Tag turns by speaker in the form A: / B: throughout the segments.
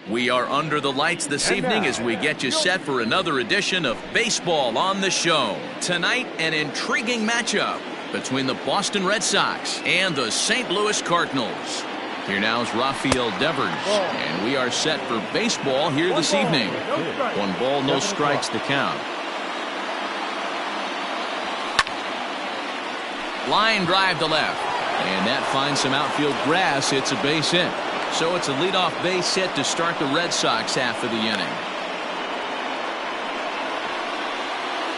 A: We are under the lights this evening as we get you set for another edition of Baseball on the Show. Tonight, an intriguing matchup between the Boston Red Sox and the St. Louis Cardinals. Here now is Rafael Devers, and we are set for baseball here this evening. 1 ball, no strikes to count. Line drive to left, and that finds some outfield grass. It's a base hit. So it's a leadoff base hit to start the Red Sox half of the inning.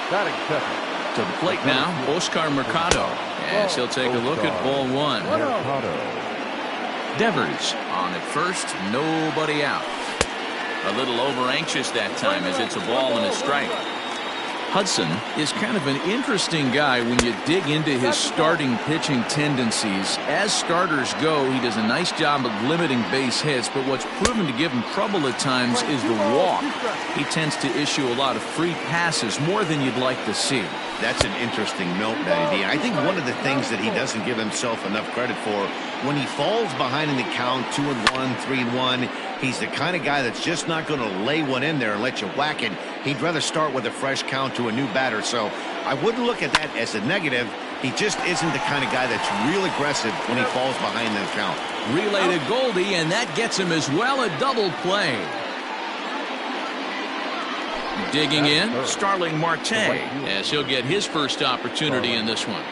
B: Batting second.
A: To the plate now, Oscar Mercado, as he'll take a look at ball 1. Devers on at first, nobody out. A little over anxious that time as it's a ball and a strike. Hudson is kind of an interesting guy when you dig into his starting pitching tendencies. As starters go, he does a nice job of limiting base hits, but what's proven to give him trouble at times is the walk. He tends to issue a lot of free passes, more than you'd like to see.
C: That's an interesting note, Matty D. I think one of the things that he doesn't give himself enough credit for, when he falls behind in the count, 2-1, 3-1, he's the kind of guy that's just not going to lay one in there and let you whack it. He'd rather start with a fresh count to a new batter. So I wouldn't look at that as a negative. He just isn't the kind of guy that's real aggressive when he falls behind in the count.
A: Relay to Goldie, and that gets him as well a double play. Digging in, Starling Marte, as he'll get his first opportunity in this one.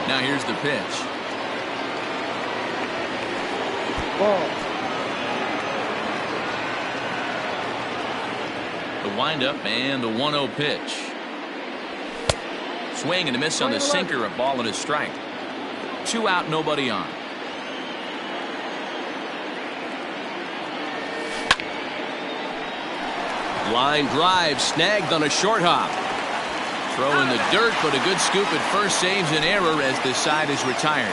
A: Now here's the pitch. The windup and the 1-0 pitch. Swing and a miss on the sinker, a ball and a strike. 2 out, nobody on. Line drive snagged on a short hop. Throw in the dirt, but a good scoop at first saves an error as this side is retired.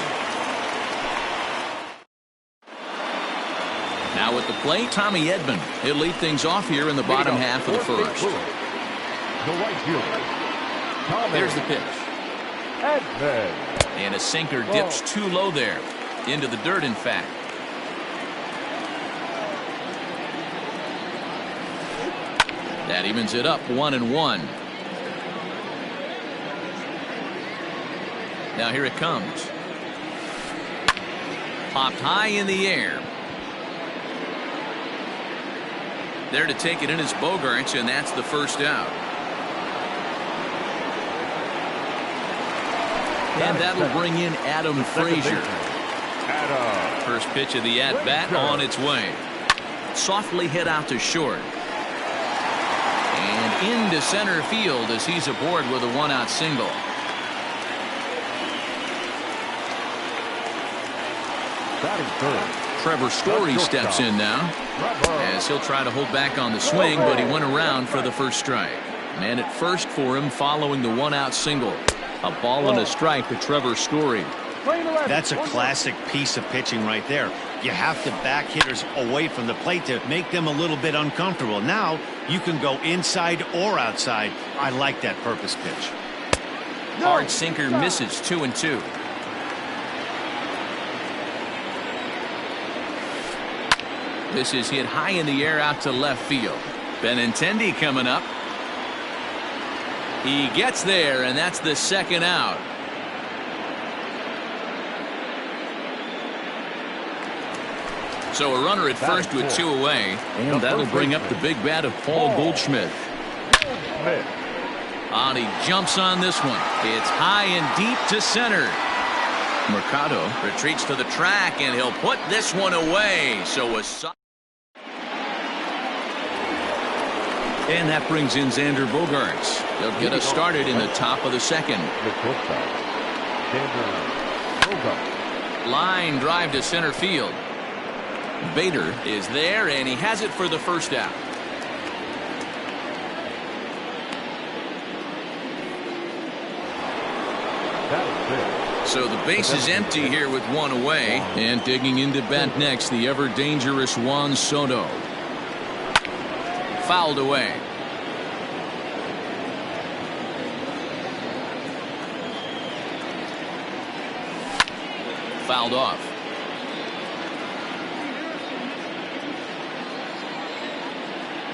A: Now at the plate, Tommy Edman. He'll lead things off here in the bottom half of the first. There's the pitch. And a sinker dips too low there. Into the dirt, in fact. That evens it up 1-1. Now here it comes. Popped high in the air. There to take it in is Bogaerts, and that's the first out. And that'll bring in Adam Frazier. First pitch of the at-bat on its way. Softly hit out to short. And into center field as he's aboard with a 1-out single. Trevor Story steps in now as he'll try to hold back on the swing, but he went around for the first strike. Man at first for him following the 1-out single. A ball and a strike to Trevor Story.
C: That's a classic piece of pitching right there. You have to back hitters away from the plate to make them a little bit uncomfortable. Now you can go inside or outside. I like that purpose pitch.
A: Hard sinker misses 2-2. This is hit high in the air out to left field. Benintendi coming up. He gets there, and that's the second out. So a runner at first with 2 away, and that'll bring up the big bat of Paul Goldschmidt. And he jumps on this one. It's high and deep to center. Mercado retreats to the track, and he'll put this one away. So a and that brings in Xander Bogaerts. They'll get us started in the top of the second. Line drive to center field. Bader is there, and he has it for the first out. So the base is empty here with 1 away, and digging into bat next, the ever dangerous Juan Soto. Fouled away. Fouled off.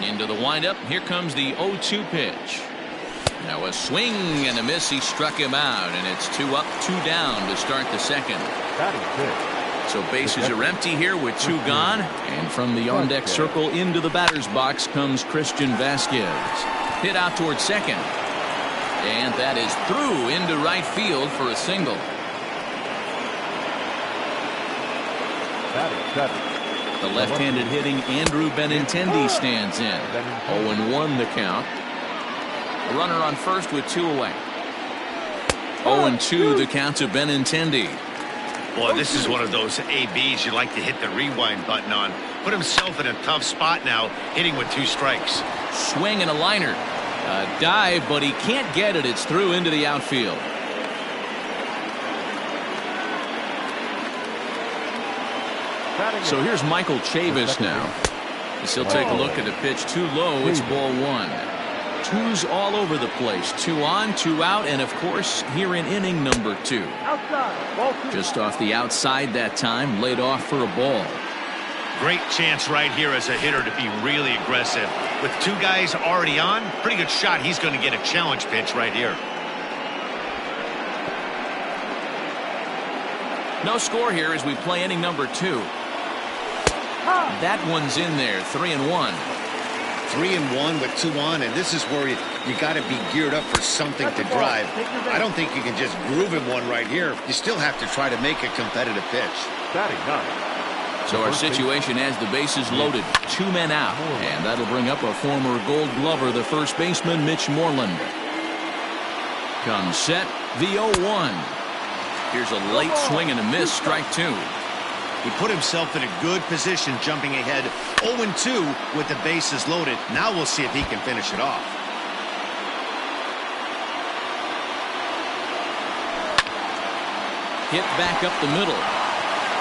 A: Into the windup. Here comes the 0-2 pitch. Now a swing and a miss. He struck him out, and it's 2 up, 2 down to start the second. So bases are empty here with 2 gone. And from the on-deck circle into the batter's box comes Christian Vasquez. Hit out towards second. And that is through into right field for a single. The left-handed hitting Andrew Benintendi stands in. 0-1 the count. A runner on first with 2 away. 0-2 the count to Benintendi.
C: Boy, this is one of those ABs you like to hit the rewind button on. Put himself in a tough spot now, hitting with 2 strikes.
A: Swing and a liner. A dive, but he can't get it. It's through into the outfield. So here's Michael Chavis now. He'll take a look at the pitch. Too low. It's ball 1. 2's all over the place. 2 on, 2 out, and of course here in inning number 2. Just off the outside that time, laid off for a ball.
C: Great chance right here as a hitter to be really aggressive. With 2 guys already on, pretty good shot. He's going to get a challenge pitch right here.
A: No score here as we play inning number 2. That one's in there. 3-1.
C: 3-1 with 2 on, and this is where you got to be geared up for something to drive. I don't think you can just groove him one right here. You still have to try to make a competitive pitch.
A: So our situation has the bases loaded. 2 men out, and that'll bring up a former Gold Glover, the first baseman, Mitch Moreland. Comes set, the 0-1. Here's a late swing and a miss, strike 2.
C: He put himself in a good position jumping ahead 0-2 with the bases loaded. Now we'll see if he can finish it off.
A: Hit back up the middle.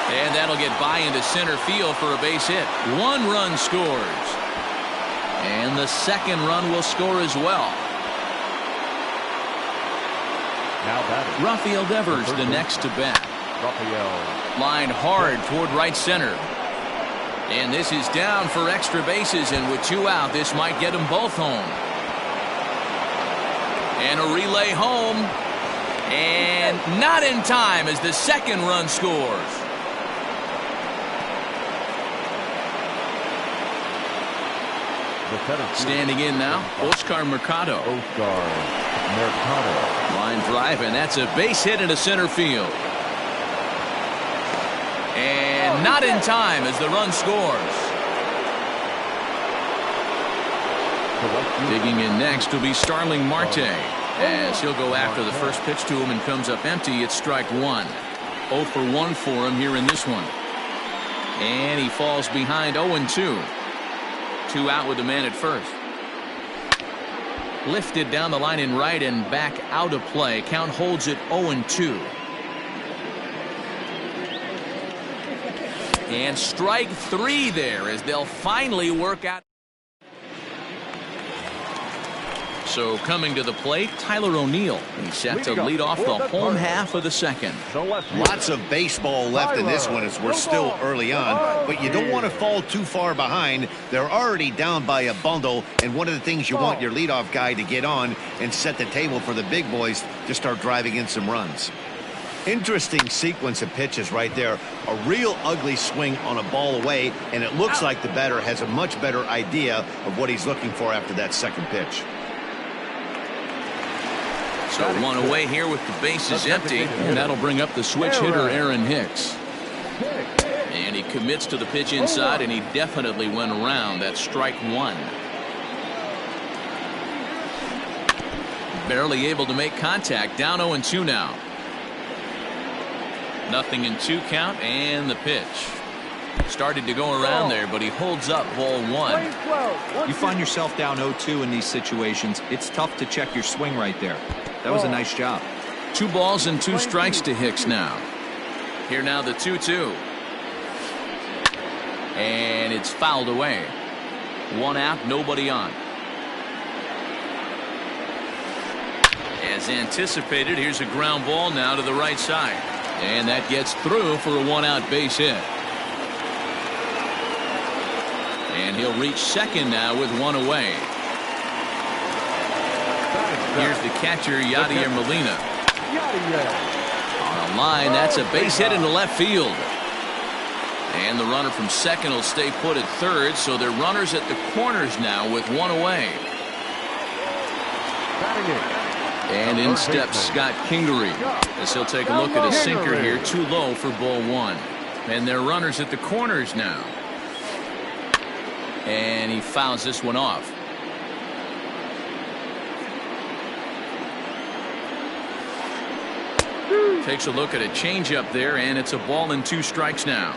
A: And that'll get by into center field for a base hit. 1 run scores. And the second run will score as well. Rafael Devers the next to bat. Lined hard toward right center. And this is down for extra bases, and with 2 out, this might get them both home. And a relay home. And not in time as the second run scores. Standing in now, Oscar Mercado. Line drive, and that's a base hit into center field. And not in time as the run scores. Digging in next will be Starling Marte, as he'll go after the first pitch to him and comes up empty. It's strike 1. 0 for 1 for him here in this one. And he falls behind 0-2. 2 out with the man at first. Lifted down the line in right and back out of play. Count holds it 0-2. And strike 3 there as they'll finally work out. So coming to the plate, Tyler O'Neill. He's set to lead off the home half of the second.
C: Lots of baseball left in this one as we're still early on, but you don't want to fall too far behind. They're already down by a bundle, and one of the things you want your leadoff guy to get on and set the table for the big boys to start driving in some runs. Interesting sequence of pitches right there. A real ugly swing on a ball away, and it looks like the batter has a much better idea of what he's looking for after that second pitch.
A: So 1 away here with the bases empty, and that'll bring up the switch hitter Aaron Hicks. And he commits to the pitch inside, and he definitely went around. That's strike 1. Barely able to make contact. Down 0-2 now. 0-2 count, and the pitch. Started to go around there, but he holds up ball 1.
D: You find yourself down 0-2 in these situations. It's tough to check your swing right there. That was a nice job.
A: 2 balls and 2 strikes to Hicks now. Here now the 2-2. And it's fouled away. 1 out, nobody on. As anticipated, here's a ground ball now to the right side. And that gets through for a 1-out base hit. And he'll reach second now with one away. Here's the catcher, Yadier Molina. On a line, that's a base hit into left field. And the runner from second will stay put at third, so they're runners at the corners now with one away. And in steps Scott Kingery as he'll take a look at a sinker here, too low for ball one. And they're runners at the corners now. And he fouls this one off. Takes a look at a changeup there, and it's a ball and 2 strikes now.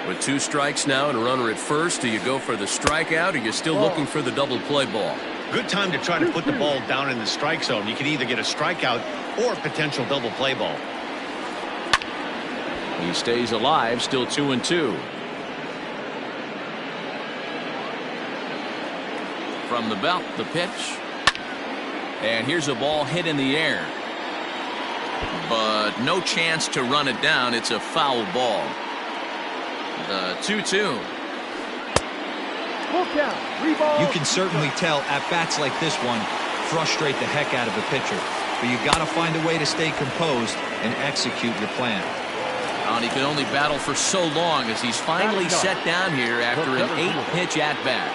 A: With 2 strikes now and a runner at first, do you go for the strikeout, or you're still looking for the double play ball?
C: Good time to try to put the ball down in the strike zone. You can either get a strikeout or a potential double play ball.
A: He stays alive, still 2-2. From the belt, the pitch. And here's a ball hit in the air. But no chance to run it down. It's a foul ball. The 2-2.
D: You can certainly tell at-bats like this one frustrate the heck out of a pitcher. But you got to find a way to stay composed and execute your plan.
A: And he can only battle for so long as he's finally set down here after an 8-pitch at-bat.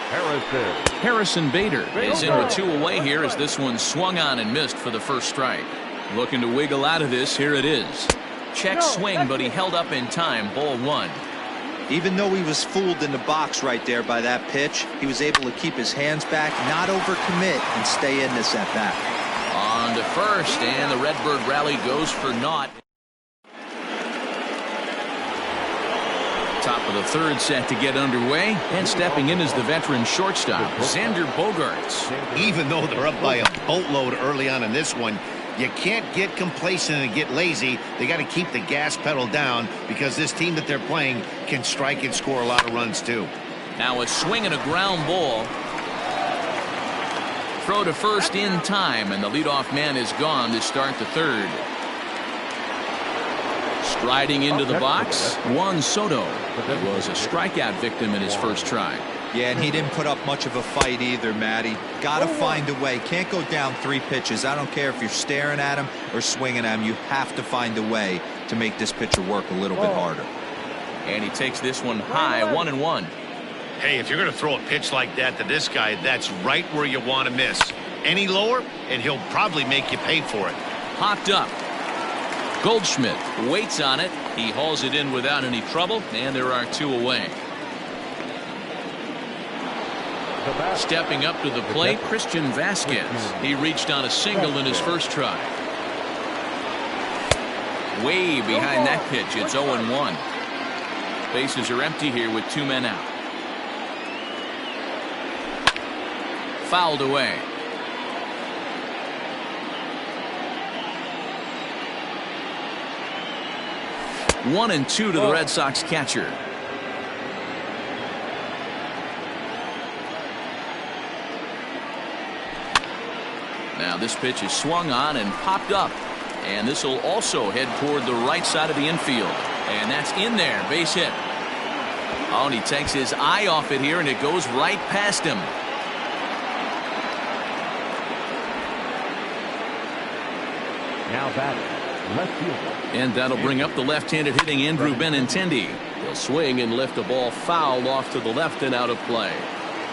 A: Harrison Bader is in with 2 away here as this one swung on and missed for the first strike. Looking to wiggle out of this. Here it is. Check swing, but he held up in time. Ball 1.
D: Even though he was fooled in the box right there by that pitch, he was able to keep his hands back, not overcommit, and stay in this at-bat.
A: On to first, and the Redbird rally goes for naught. Top of the third set to get underway, and stepping in is the veteran shortstop, Xander Bogaerts.
C: Even though they're up by a boatload early on in this one, you can't get complacent and get lazy. They got to keep the gas pedal down because this team that they're playing can strike and score a lot of runs too.
A: Now a swing and a ground ball. Throw to first in time, and the leadoff man is gone to start the third. Striding into the box, Juan Soto. He was a strikeout victim in his first try.
D: Yeah, and he didn't put up much of a fight either, Matty. Got to find a way. Can't go down 3 pitches. I don't care if you're staring at him or swinging at him. You have to find a way to make this pitcher work a little bit harder.
A: And he takes this one high, 1-1.
C: Hey, if you're going to throw a pitch like that to this guy, that's right where you want to miss. Any lower, and he'll probably make you pay for it.
A: Popped up. Goldschmidt waits on it. He hauls it in without any trouble, and there are 2 away. Stepping up to the plate, Christian Vasquez. He reached on a single in his first try. Way behind that pitch, it's 0-1. Bases are empty here with 2 men out. Fouled away. One and 2 to the Red Sox catcher. Now this pitch is swung on and popped up, and this will also head toward the right side of the infield, and that's in there, base hit. Oh, and he takes his eye off it here, and it goes right past him.
B: Now batting, left fielder.
A: And that'll bring up the left-handed hitting Andrew Benintendi. He'll swing and lift a ball foul off to the left and out of play.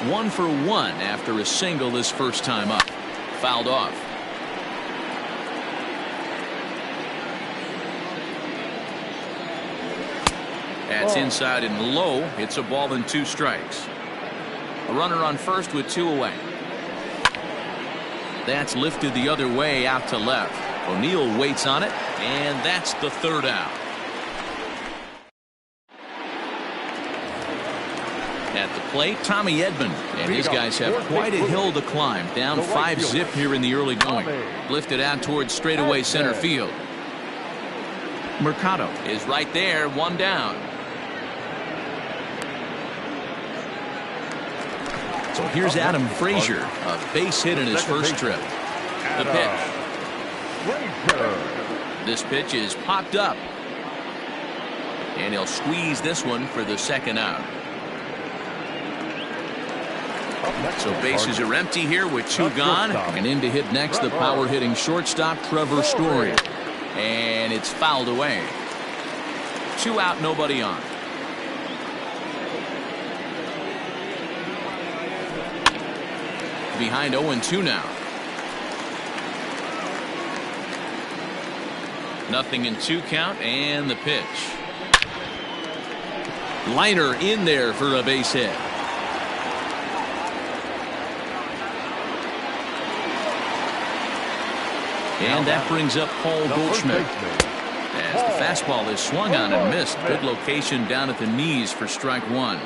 A: 1 for 1 after a single his first time up. Fouled off. That's inside and low. It's a ball and 2 strikes. A runner on first with 2 away. That's lifted the other way out to left. O'Neill waits on it, and that's the 3rd out. At the plate, Tommy Edman, and his guys have quite a hill to climb. Down 5-zip here in the early going. Lifted out towards straightaway center field. Mercado is right there, 1 down. So here's Adam Frazier, a base hit in his first trip. The pitch. This pitch is popped up, and he'll squeeze this one for the 2nd out. So bases are empty here with 2 gone. And in to hit next, the power-hitting shortstop, Trevor Story. And it's fouled away. 2 out, nobody on. Behind 0-2 now. Nothing in 2 count, and the pitch. Liner in there for a base hit. And that brings up Paul Goldschmidt. As the fastball is swung on and missed. Good location down at the knees for strike 1.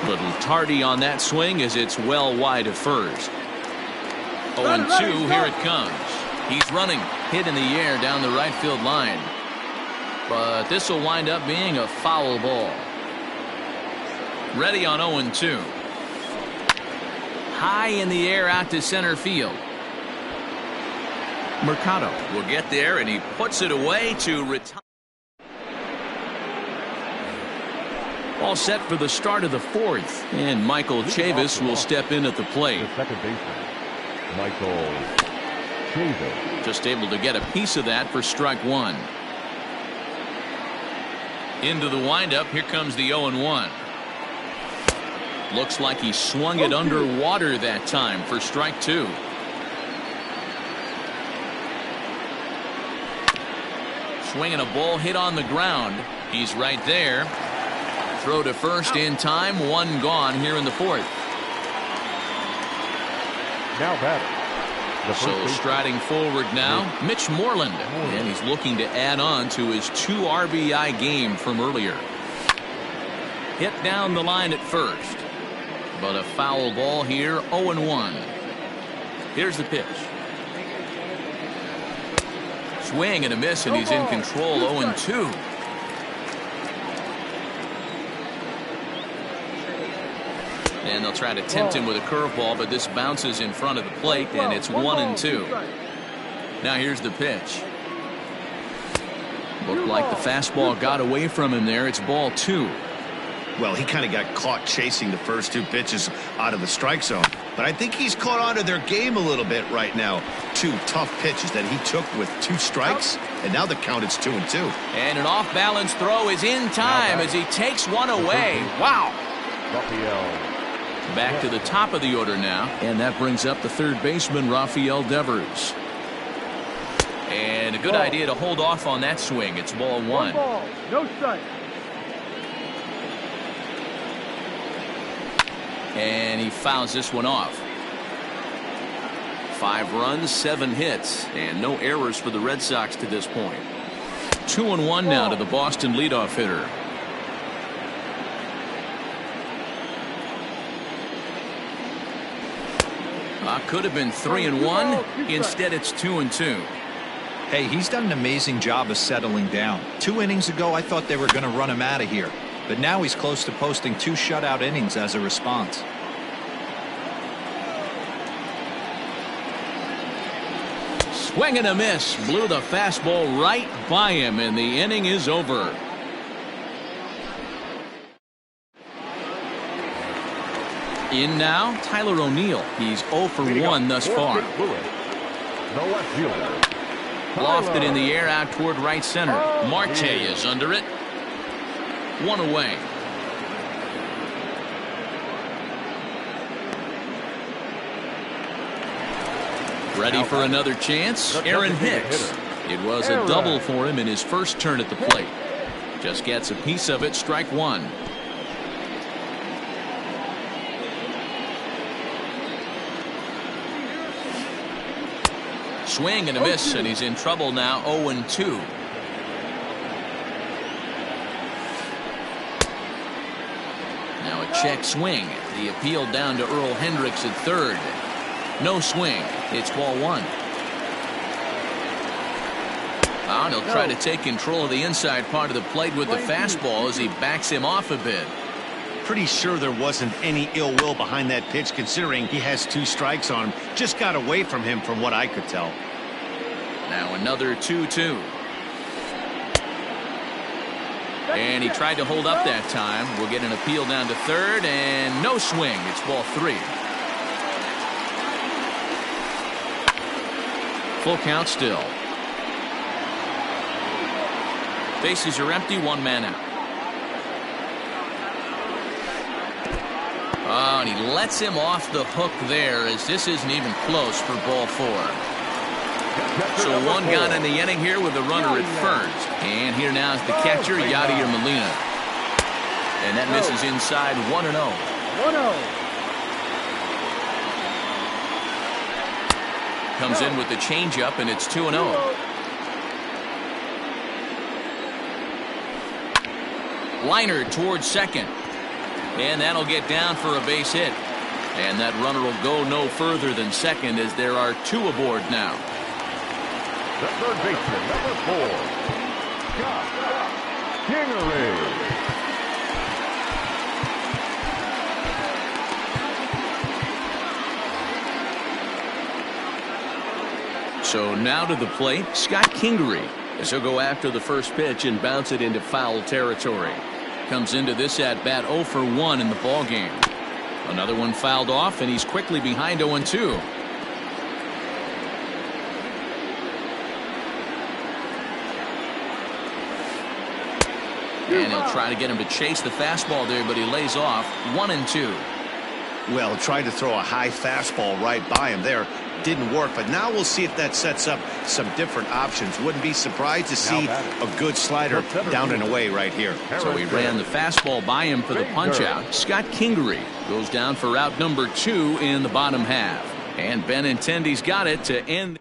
A: Little tardy on that swing as it's well wide of first. 0-2, here it comes. He's running, hit in the air down the right field line. But this will wind up being a foul ball. Ready on 0-2. High in the air out to center field. Mercado will get there, and he puts it away to retire. All set for the start of the 4th, and Michael Chavis will step in at the plate.
B: The second baseman, Michael Chavis.
A: Just able to get a piece of that for strike 1. Into the windup, here comes the 0-1. Looks like he swung it underwater that time for strike 2. Swinging a ball hit on the ground. He's right there. Throw to first in time. 1 gone here in the 4th.
B: Now batting.
A: So striding forward now, Mitch Moreland. And he's looking to add on to his 2 RBI game from earlier. Hit down the line at first. But a foul ball here, 0-1. Here's the pitch. Swing and a miss, and he's in control, 0-2. And they'll try to tempt him with a curveball, but this bounces in front of the plate, and it's 1-2. Now here's the pitch. Looked like the fastball got away from him there. It's ball 2.
C: Well, he kind of got caught chasing the first 2 pitches out of the strike zone. But I think he's caught on to their game a little bit right now. 2 tough pitches that he took with 2 strikes, and now the count is 2-2.
A: And an off-balance throw is in time as he takes one away. Wow. Back to the top of the order now, and that brings up the 3rd baseman, Rafael Devers. And a good idea to hold off on that swing. It's ball 1.
B: No strike.
A: And he fouls this one off. 5 runs, 7 hits, and no errors for the Red Sox to this point. 2-1 now to the Boston leadoff hitter. Could have been 3-1. Instead, it's 2-2.
D: Hey, he's done an amazing job of settling down. 2 innings ago, I thought they were going to run him out of here. But now he's close to posting 2 shutout innings as a response.
A: Swing and a miss. Blew the fastball right by him, and the inning is over. In now, Tyler O'Neill. He's 0 for 1 thus far. Lofted in the air out toward right center. Marte is under it. 1 away. Ready for another chance. Aaron Hicks. It was a double for him in his first turn at the plate. Just gets a piece of it. Strike 1. Swing and a miss, and he's in trouble now. 0-2. Now a check swing. The appeal down to Earl Hendricks at 3rd. No swing. It's ball 1. And he'll try to take control of the inside part of the plate with the fastball as he backs him off a bit.
C: Pretty sure there wasn't any ill will behind that pitch, considering he has 2 strikes on him. Just got away from him from what I could tell.
A: Now another 2-2. And he tried to hold up that time. We'll get an appeal down to third, and no swing. It's ball 3. Full count still. Bases are empty, 1 man out. Oh, and he lets him off the hook there, as this isn't even close for ball 4. So 1 gone in the inning here with a runner at first. And here now is the catcher, Yadier Molina. And that misses inside, 1-0.
B: 1-0.
A: Comes in with the changeup, and it's 2-0. Liner towards second. And that'll get down for a base hit. And that runner will go no further than second, as there are 2 aboard now.
B: The third baseman, number 4, Scott Kingery.
A: So now to the plate, Scott Kingery, as he'll go after the first pitch and bounce it into foul territory. Comes into this at bat 0 for 1 in the ball game. Another one fouled off, and he's quickly behind 0-2. And he'll try to get him to chase the fastball there, but he lays off. 1-2.
C: Well, tried to throw a high fastball right by him there. Didn't work, but now we'll see if that sets up some different options. Wouldn't be surprised to see a good slider down and away right here.
A: So he ran the fastball by him for the punch out. Scott Kingery goes down for out number 2 in the bottom half. And Benintendi's got it to end.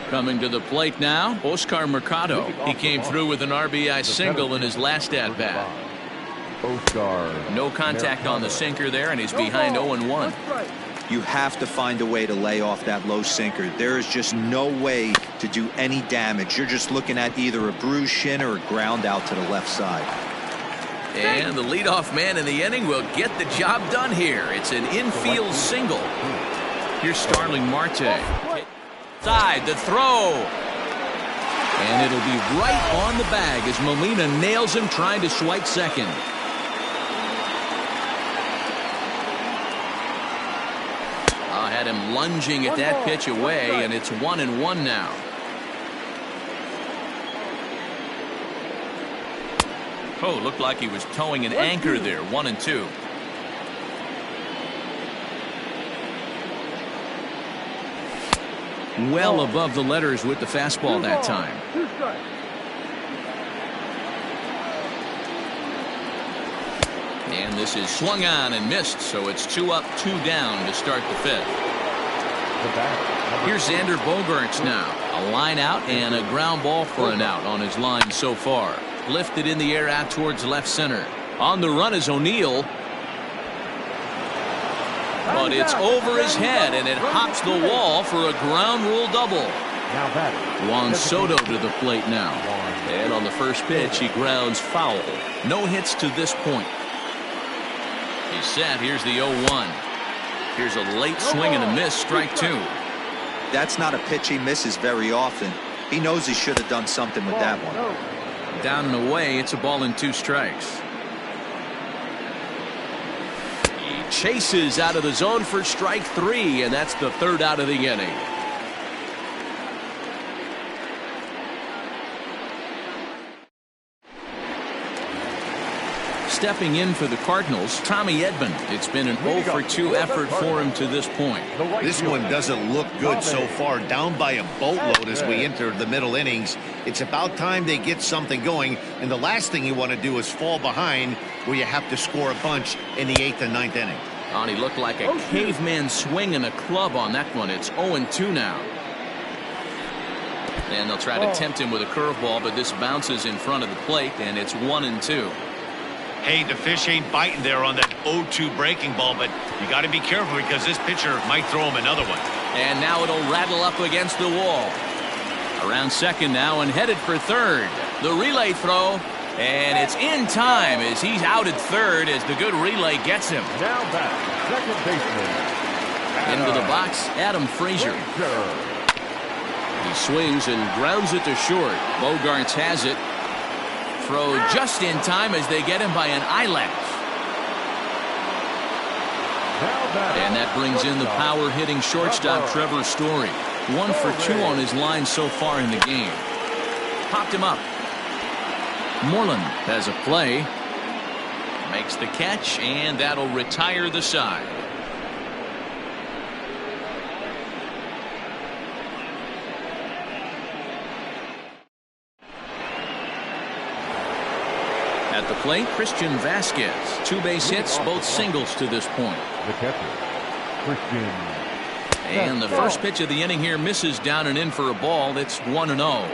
A: Coming to the plate now, Oscar Mercado. He came through with an RBI single in his last at bat. No contact on the sinker there, and he's behind 0-1.
D: You have to find a way to lay off that low sinker. There is just no way to do any damage. You're just looking at either a bruised shin or a ground out to the left side.
A: And the leadoff man in the inning will get the job done here. It's an infield single. Here's Starling Marte. Side, the throw. And it'll be right on the bag as Molina nails him trying to swipe second. Had him lunging at that pitch away, and it's 1-1 now. Oh, looked like he was towing an anchor there. 1-2. Well above the letters with the fastball that time. And this is swung on and missed, so it's 2 up, 2 down to start the 5th. Here's Xander Bogaerts now. A line out and a ground ball for an out on his line so far. Lifted in the air out towards left center. On the run is O'Neill. But it's over his head, and it hops the wall for a ground rule double. Juan Soto to the plate now. And on the first pitch, he grounds foul. No hits to this point. He's set. Here's the 0-1. Here's a late swing and a miss. Strike 2.
D: That's not a pitch he misses very often. He knows he should have done something with that one.
A: Down and away. It's a ball and 2 strikes. He chases out of the zone for strike 3, and that's the 3rd out of the inning. Stepping in for the Cardinals, Tommy Edman. It's been an 0 for 2 effort for him to this point.
C: This one doesn't look good so far. Down by a boatload as we enter the middle innings. It's about time they get something going, and the last thing you want to do is fall behind where you have to score a bunch in the 8th and 9th inning.
A: And he looked like a caveman swinging a club on that one. It's 0-2 now. And they'll try to tempt him with a curveball, but this bounces in front of the plate, and it's 1-2.
C: Hey, the fish ain't biting there on that 0-2 breaking ball, but you got to be careful because this pitcher might throw him another one.
A: And now it'll rattle up against the wall. Around second now and headed for third. The relay throw, and it's in time as he's out at third as the good relay gets him.
B: Now back, second baseman.
A: Into the box, Adam Frazier. He swings and grounds it to short. Bogarts has it. Throw just in time as they get him by an eyelash. And that brings in the power-hitting shortstop Trevor Story. 1 for 2 on his line so far in the game. Popped him up. Moreland has a play. Makes the catch, and that'll retire the side. At the plate, Christian Vasquez. 2 base hits, both singles to this point.
B: The catcher, Christian.
A: And the first pitch of the inning here misses down and in for a ball. It's 1-0.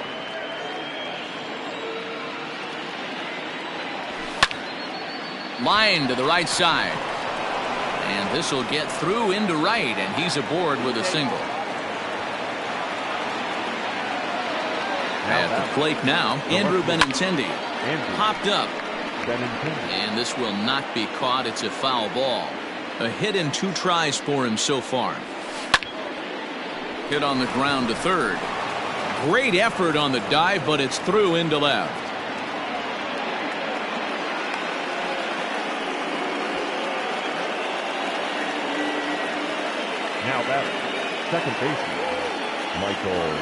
A: Line to the right side. And this will get through into right, and he's aboard with a single. At the plate now, Andrew Benintendi. Popped up. And this will not be caught. It's a foul ball. A hit in 2 tries for him so far. Hit on the ground to third. Great effort on the dive, but it's through into left.
B: Now batter, second baseman, Michael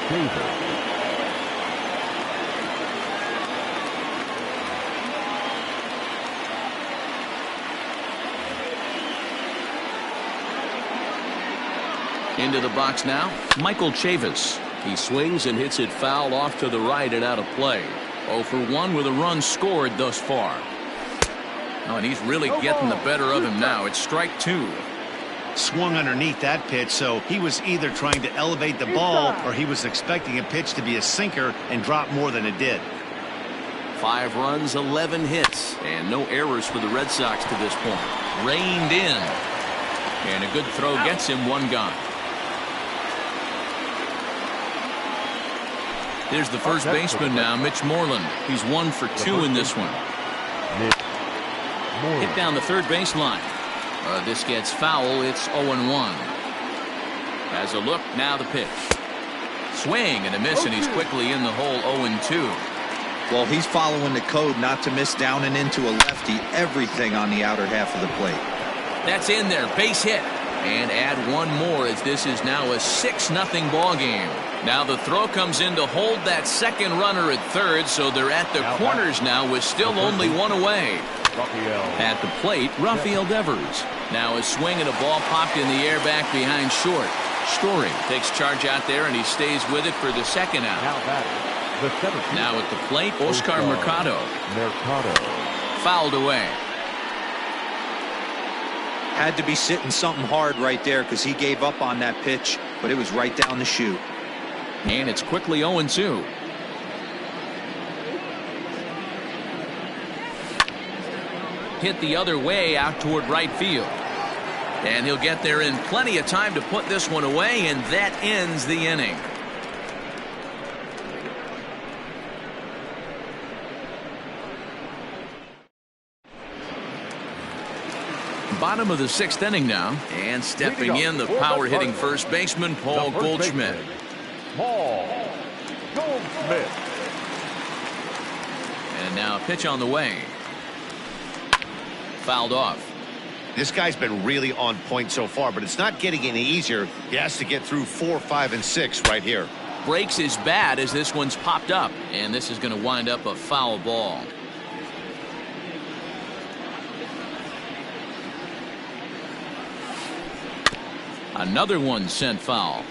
B: Davis.
A: Into the box now, Michael Chavis. He swings and hits it foul off to the right and out of play. 0 for 1 with a run scored thus far. Oh, and he's really getting the better of him now. It's strike 2.
C: Swung underneath that pitch, so he was either trying to elevate the ball or he was expecting a pitch to be a sinker and drop more than it did.
A: 5 runs, 11 hits, and no errors for the Red Sox to this point. Reined in. And a good throw gets him 1 gone. Here's the first baseman now, Mitch Moreland. He's 1 for 2 in this one. Hit down the third baseline. This gets foul. It's 0-1. Has a look. Now the pitch. Swing and a miss, and he's quickly in the hole. 0-2.
D: Well, he's following the code not to miss down and into a lefty. Everything on the outer half of the plate.
A: That's in there. Base hit. And add 1 more as this is now a 6-0 ball game. Now the throw comes in to hold that second runner at third, so they're at the corners now with still only 1 away. At the plate, Rafael Devers. Now a swing and a ball popped in the air back behind short. Story takes charge out there, and he stays with it for the second out. Now at the plate, Oscar Mercado. Fouled away.
D: Had to be sitting something hard right there because he gave up on that pitch, but it was right down the chute.
A: And it's quickly 0-2. Hit the other way out toward right field. And he'll get there in plenty of time to put this one away, and that ends the inning. Bottom of the 6th inning now, and stepping in the power-hitting first baseman Paul Goldschmidt.
B: Paul Goldschmidt.
A: And now a pitch on the way. Fouled off.
C: This guy's been really on point so far, but it's not getting any easier. He has to get through 4, 5, and 6 right here.
A: Breaks is bad as this one's popped up, and this is going to wind up a foul ball. Another one sent foul.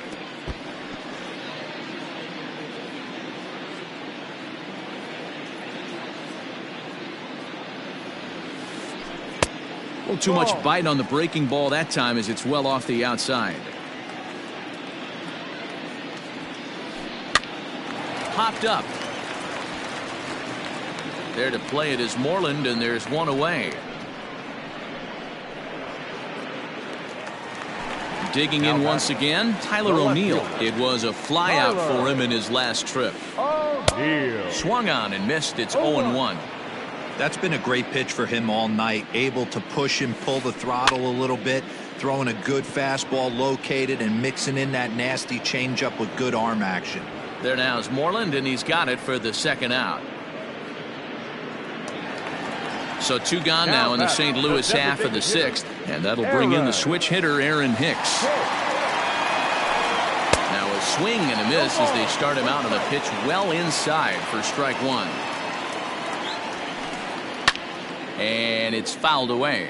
A: A little too much bite on the breaking ball that time as it's well off the outside. Popped up. There to play it is Moreland, and there's 1 away. Digging in once again, Tyler O'Neill. It was a flyout for him in his last trip. Swung on and missed. It's 0-1.
D: That's been a great pitch for him all night, able to push and pull the throttle a little bit, throwing a good fastball located and mixing in that nasty changeup with good arm action.
A: There now is Moreland, and he's got it for the second out. So 2 gone now in the St. Louis half of the 6th, and that'll bring in the switch hitter, Aaron Hicks. Now a swing and a miss as they start him out on a pitch well inside for strike 1. And it's fouled away.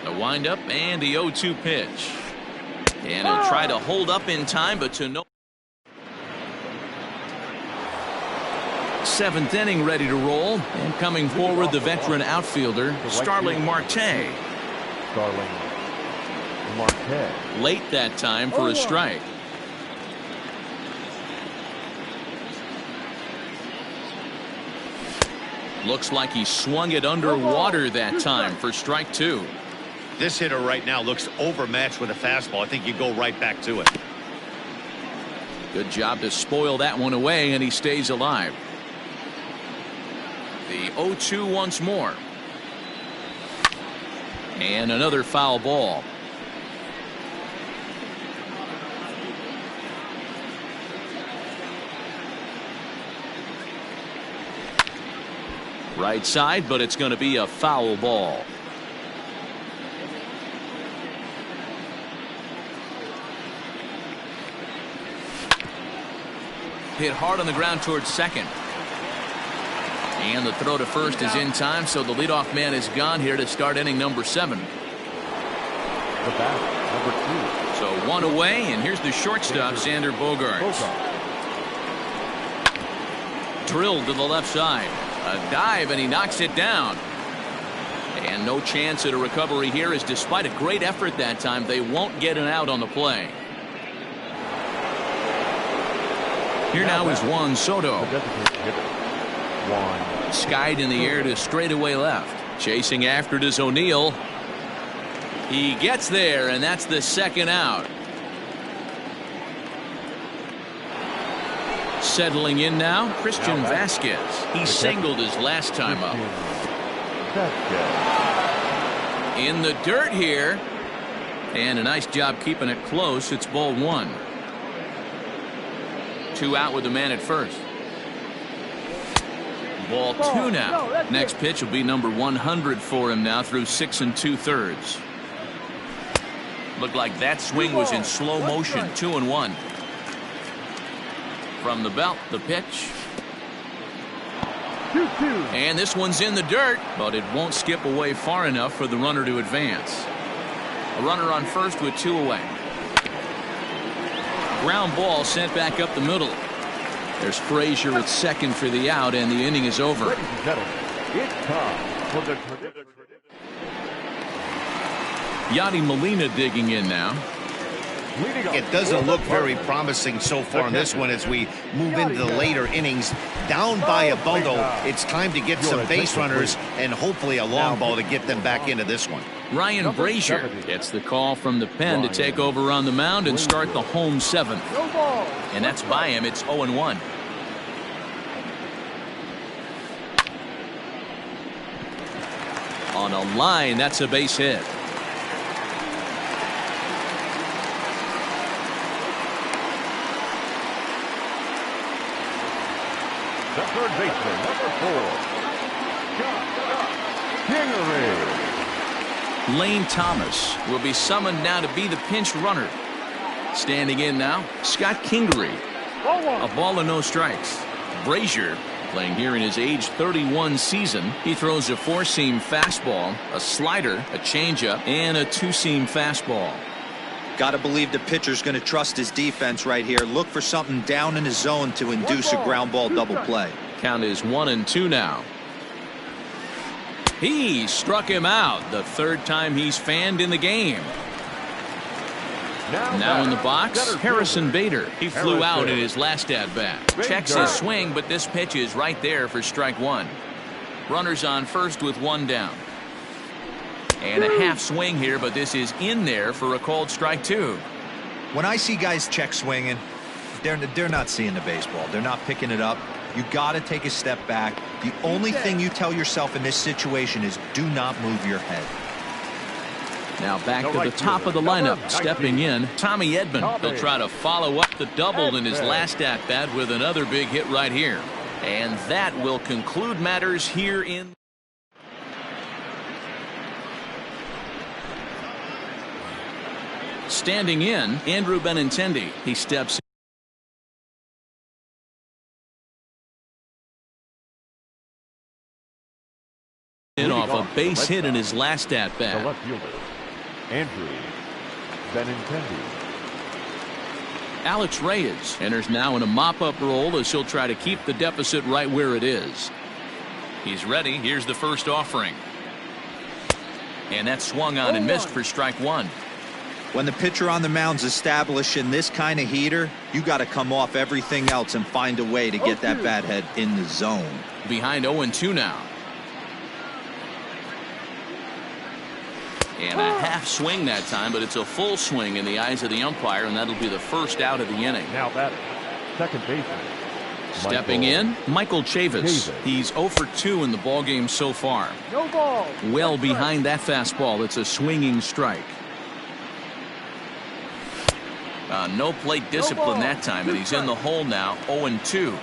A: The windup and the 0-2 pitch. And he'll try to hold up in time, but to no. 7th inning ready to roll, and coming forward the veteran outfielder Starling Marte.
B: Starling Marte.
A: Late that time for a strike. Looks like he swung it underwater that time for strike 2.
C: This hitter right now looks overmatched with a fastball. I think you go right back to it.
A: Good job to spoil that one away, and he stays alive. The 0-2 once more. And another foul ball. Right side, but it's going to be a foul ball. Hit hard on the ground towards second. And the throw to first is in time, so the leadoff man is gone here to start inning number 7.
B: The bat, number 2.
A: So 1 away, and here's the shortstop, Xander Bogaerts. Drilled to the left side. A dive, and he knocks it down. And no chance at a recovery here, as despite a great effort that time, they won't get an out on the play. Here now is Juan Soto. Skied in the air to straightaway left. Chasing after it is O'Neill. He gets there, and that's the second out. Settling in now, Christian Vasquez. He singled his last time up. In the dirt here. And a nice job keeping it close. It's ball 1. 2 out with the man at first. Ball 2 now. Next pitch will be number 100 for him now through 6 2/3. Looked like that swing was in slow motion. 2-1. From the belt, the pitch. And this one's in the dirt, but it won't skip away far enough for the runner to advance. A runner on first with 2 away. Ground ball sent back up the middle. There's Frazier at second for the out, and the inning is over.
B: It's time for the
A: Yadi Molina digging in now.
C: It doesn't look very promising so far in this one as we move into the later innings. Down by a bundle, it's time to get some base runners and hopefully a long ball to get them back into this one.
A: Ryan Brazier gets the call from the pen to take over on the mound and start the home 7th. And that's by him. It's 0-1. On a line, that's a base hit.
B: The third baseman, number 4, Kingery.
A: Lane Thomas will be summoned now to be the pinch runner. Standing in now, Scott Kingery. A ball and no strikes. Brazier, playing here in his age 31 season, he throws a 4-seam fastball, a slider, a changeup, and a 2-seam fastball.
D: Got to believe the pitcher's going to trust his defense right here. Look for something down in his zone to induce a ground ball double play.
A: Count is 1-2 now. He struck him out, the 3rd time he's fanned in the game. Now in the box, Harrison Bader. He flew out in his last at-bat. Checks his swing, but this pitch is right there for strike 1. Runners on first with 1 down. And a half swing here, but this is in there for a called strike 2.
D: When I see guys check swinging, they're not seeing the baseball. They're not picking it up. You got to take a step back, The only thing you tell yourself in this situation is do not move your head.
A: Now back to the top of the lineup. Stepping in, Tommy Edman. He'll try to follow up the double in his last at-bat with another big hit right here. And that will conclude matters here in... Standing in, Andrew Benintendi. He steps in off a base hit in his last at-bat.
B: The left fielder, Andrew Benintendi.
A: Alex Reyes enters now in a mop-up role as he'll try to keep the deficit right where it is. He's ready. Here's the first offering. And that swung on and missed for strike one.
D: When the pitcher on the mound's establishing this kind of heater, you got to come off everything else and find a way to get that bat head in the zone.
A: Behind 0-2 now. And a half swing that time, but it's a full swing in the eyes of the umpire, and that'll be the first out of the inning.
B: Now batting, second baseman.
A: Stepping in, Michael Chavis. He's 0 for 2 in the ballgame so far.
B: No ball.
A: Well behind that fastball. It's a swinging strike. No plate discipline that time, and he's in the hole now, 0-2.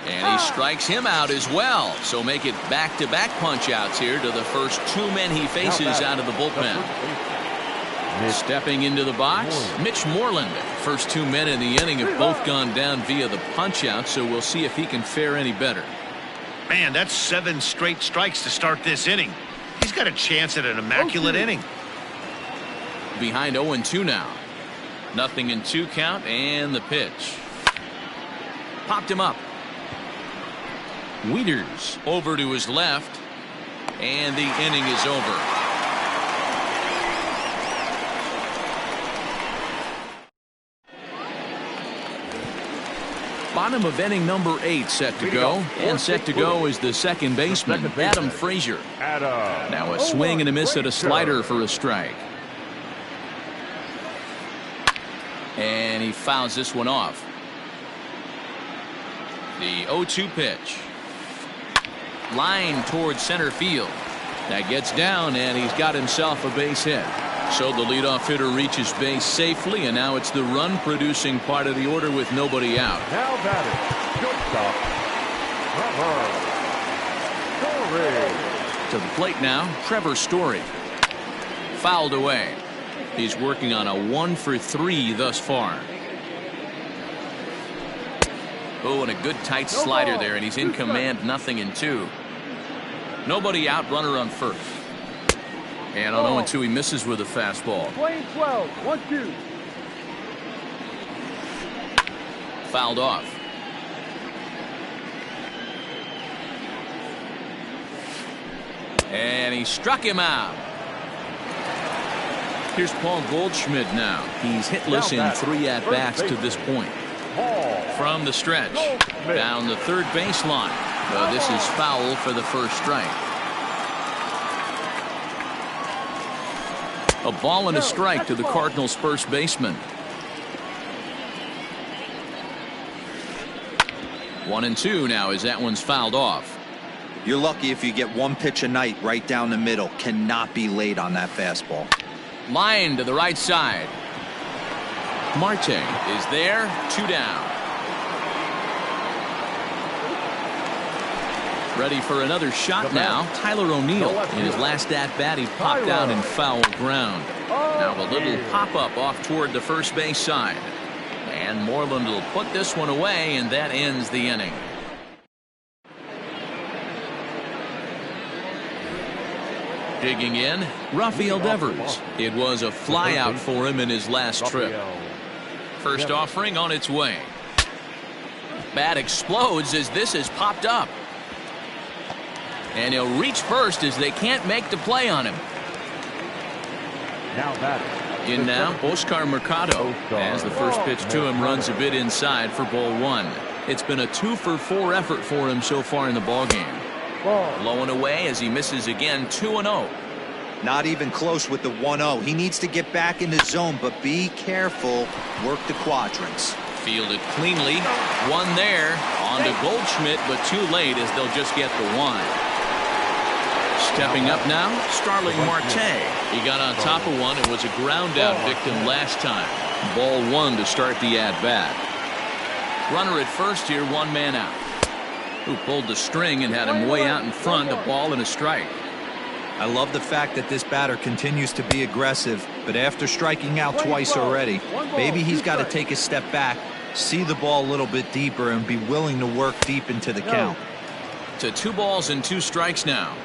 A: And he strikes him out as well. So make it back-to-back punch-outs here to the first two men he faces out of the bullpen. Stepping into the box, Mitch Moreland. First two men in the inning have both gone down via the punch-out, so we'll see if he can fare any better.
C: Man, that's 7 straight strikes to start this inning. He's got a chance at an immaculate inning.
A: Behind 0-2 now. Nothing in 2 count, and the pitch. Popped him up. Wieters over to his left, and the inning is over. Bottom of inning number 8 set to go, and set to go is the second baseman, Adam Frazier. Now a swing and a miss at a slider for a strike. And he fouls this one off. The 0-2 pitch. Line towards center field. That gets down, and he's got himself a base hit. So the leadoff hitter reaches base safely, and now it's the run-producing part of the order with nobody out.
B: Now batting, shortstop, Trevor Story.
A: To the plate now, Trevor Story. Fouled away. He's working on a 1 for 3 thus far. Oh, and a good tight slider there, and he's in command, nothing in 2. Nobody out, runner on first. And on 0-2, he misses with a fastball.
B: Playing 12, 1-2.
A: Fouled off. And he struck him out. Here's Paul Goldschmidt now. He's hitless in 3 at-bats to this point. From the stretch, down the third baseline. This is foul for the first strike. A ball and a strike to the Cardinals' first baseman. 1-2 now as that one's fouled off.
D: You're lucky if you get 1 pitch a night right down the middle. Cannot be late on that fastball.
A: Line to the right side. Marte is there, 2 down. Ready for another shot now. Tyler O'Neill. In his last at-bat, he popped out in foul ground. Now a little pop-up off toward the first base side. And Moreland will put this one away, and that ends the inning. Digging in, Rafael Devers. It was a flyout for him in his last trip. First offering on its way. Bat explodes as this is popped up. And he'll reach first as they can't make the play on him.
B: Now batting.
A: In now, Oscar Mercado. As the first pitch to him runs a bit inside for ball 1. It's been a 2 for 4 effort for him so far in the ballgame. Low and away as he misses again, 2-0.
D: Not even close with the 1-0. He needs to get back in the zone, but be careful. Work the quadrants.
A: Fielded cleanly. One there. On to Goldschmidt, but too late as they'll just get the one. Stepping up now, Starling Marte. He got on top of one and was a ground out victim last time. Ball one to start the at-bat. Runner at first here, one man out. Who pulled the string and had him way out in front, a ball and a strike.
D: I love the fact that this batter continues to be aggressive, but after striking out twice already, maybe he's got to take a step back, see the ball a little bit deeper, and be willing to work deep into the count.
A: To 2 balls and 2 strikes now.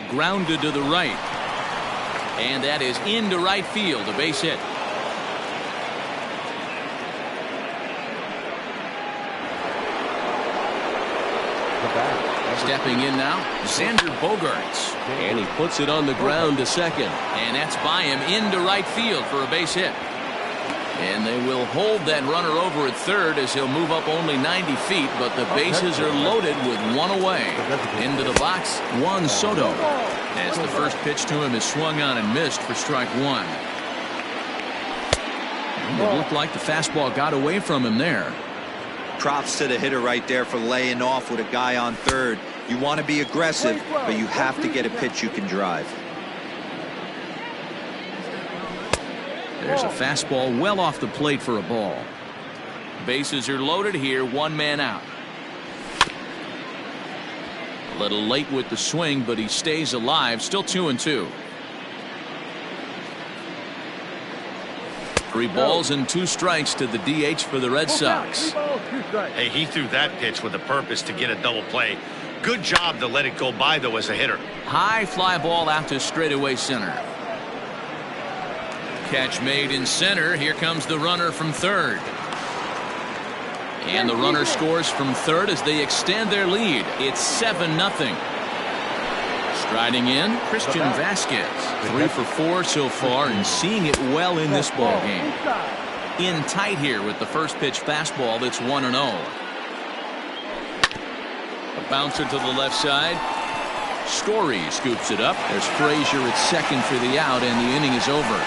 A: Grounded to the right. And that is into right field, a base hit. Stepping in now, Xander Bogaerts. And he puts it on the ground to second. And that's by him into right field for a base hit. And they will hold that runner over at third as he'll move up only 90 feet, but the bases are loaded with one away. Into the box, Juan Soto. As the first pitch to him is swung on and missed for strike one. It looked like the fastball got away from him there.
D: Props to the hitter right there for laying off with a guy on third. You want to be aggressive, but you have to get a pitch you can drive.
A: There's a fastball well off the plate for a ball. Bases are loaded here, one man out. A little late with the swing, but he stays alive, still 2-2. 3 balls and 2 strikes to the DH for the Red Sox.
C: Hey, he threw that pitch with a purpose to get a double play. Good job to let it go by, though, as a hitter.
A: High fly ball out to straightaway center. Catch made in center. Here comes the runner from third. And the runner scores from third as they extend their lead. It's 7-0. Striding in, Christian Vasquez. 3 for 4 so far and seeing it well in this ball game. In tight here with the first pitch fastball that's 1-0. A bouncer to the left side. Story scoops it up. There's Frazier at second for the out, and the inning is over.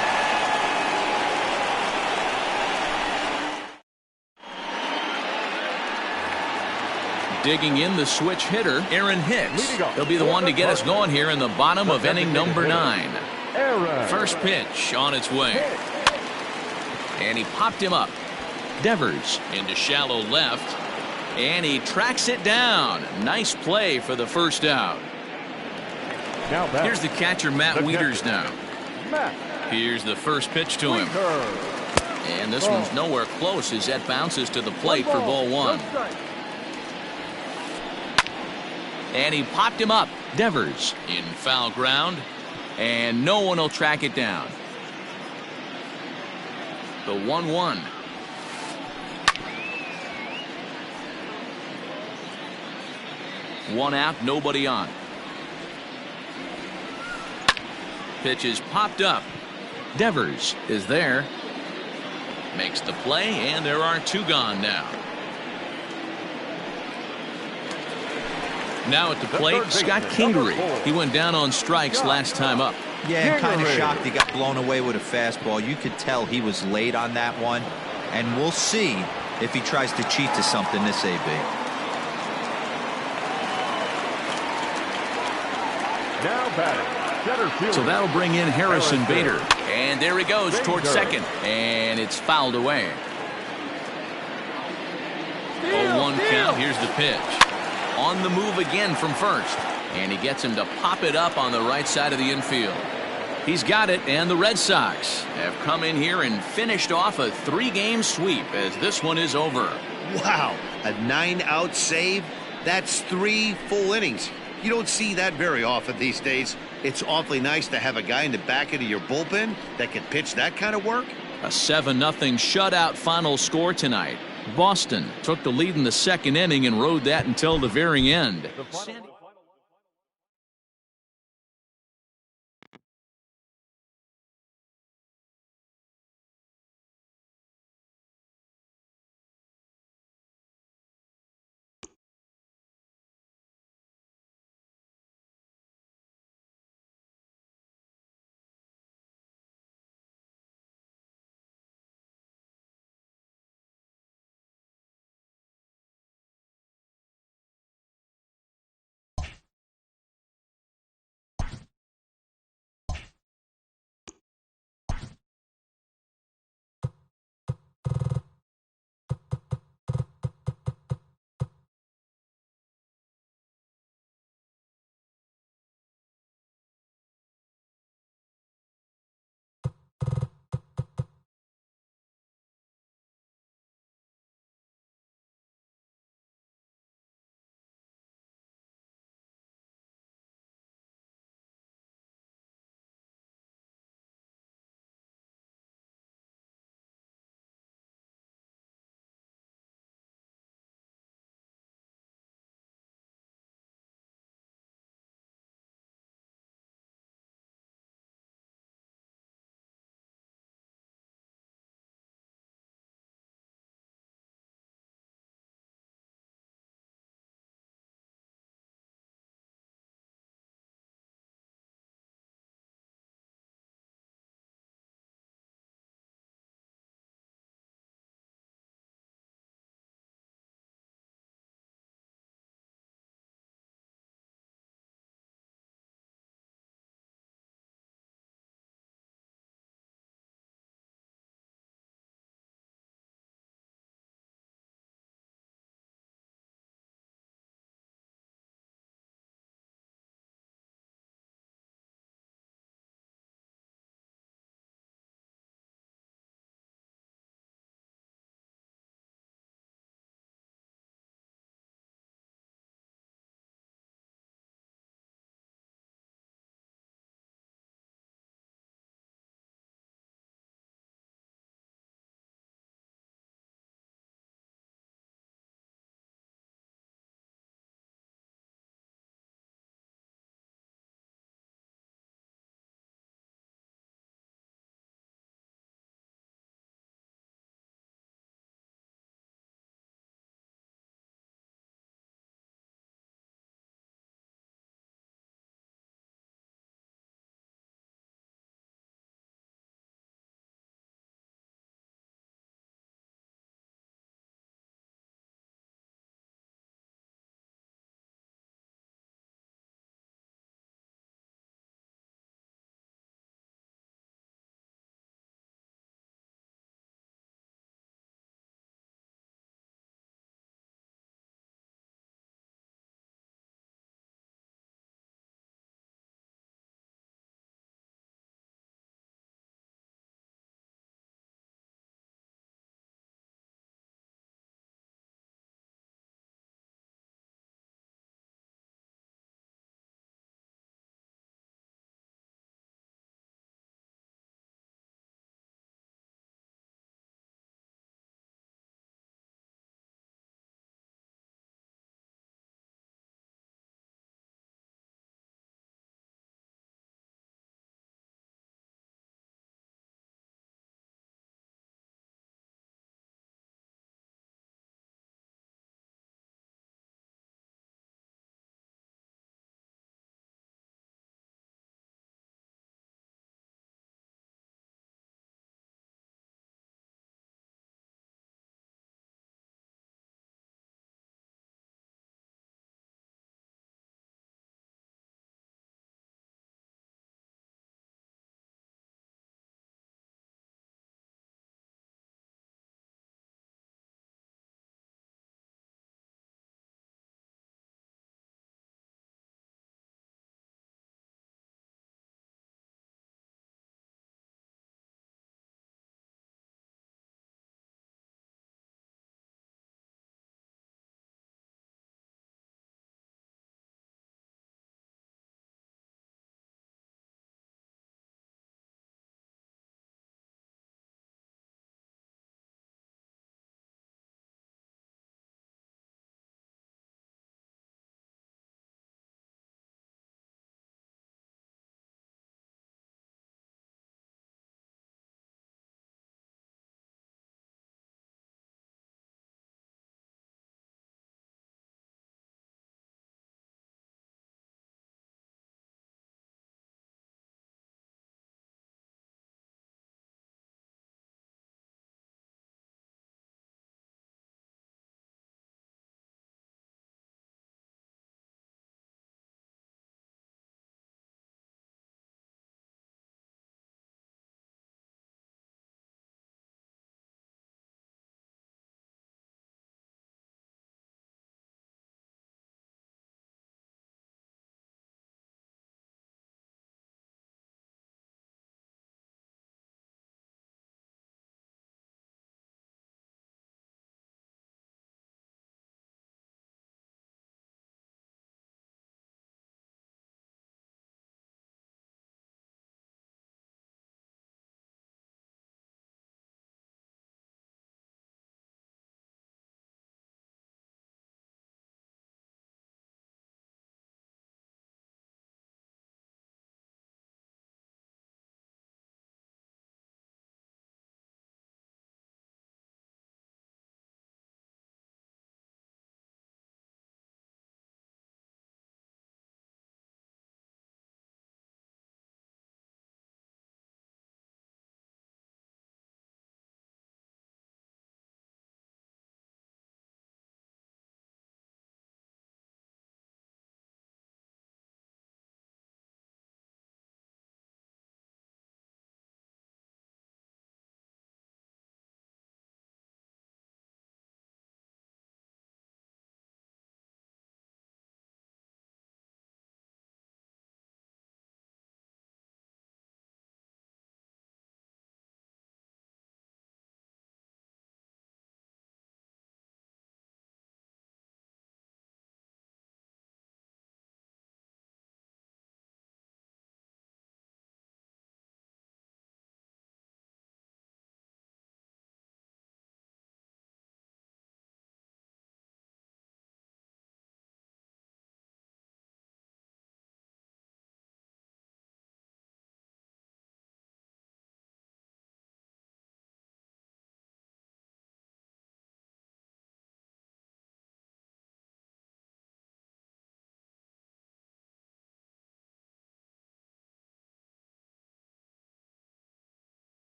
A: Digging in the switch hitter, Aaron Hicks. He'll be the one to get us going here in the bottom of inning number 9. First pitch on its way. And he popped him up. Devers into shallow left. And he tracks it down. Nice play for the first out. Here's the catcher, Matt Wieters now. Here's the first pitch to him. And this one's nowhere close as that bounces to the plate for ball 1. And he popped him up. Devers in foul ground. And no one will track it down. The 1-1. One out, nobody on. Pitch is popped up. Devers is there. Makes the play, and there are 2 gone now. Now at the plate, Scott Kingery. He went down on strikes last time up.
D: Yeah, I'm kind of shocked he got blown away with a fastball. You could tell he was late on that one. And we'll see if he tries to cheat to something this AB.
B: Now batting, center field.
A: So that'll bring in Harrison Bader. And there he goes towards second. And it's fouled away. 0-1 count. Here's the pitch. On the move again from first. And he gets him to pop it up on the right side of the infield. He's got it, and the Red Sox have come in here and finished off a 3-game sweep as this one is over.
C: Wow, a 9-out save? That's 3 full innings. You don't see that very often these days. It's awfully nice to have a guy in the back end of your bullpen that can pitch that kind of work.
A: A 7-0 shutout final score tonight. Boston took the lead in the second inning and rode that until the very end.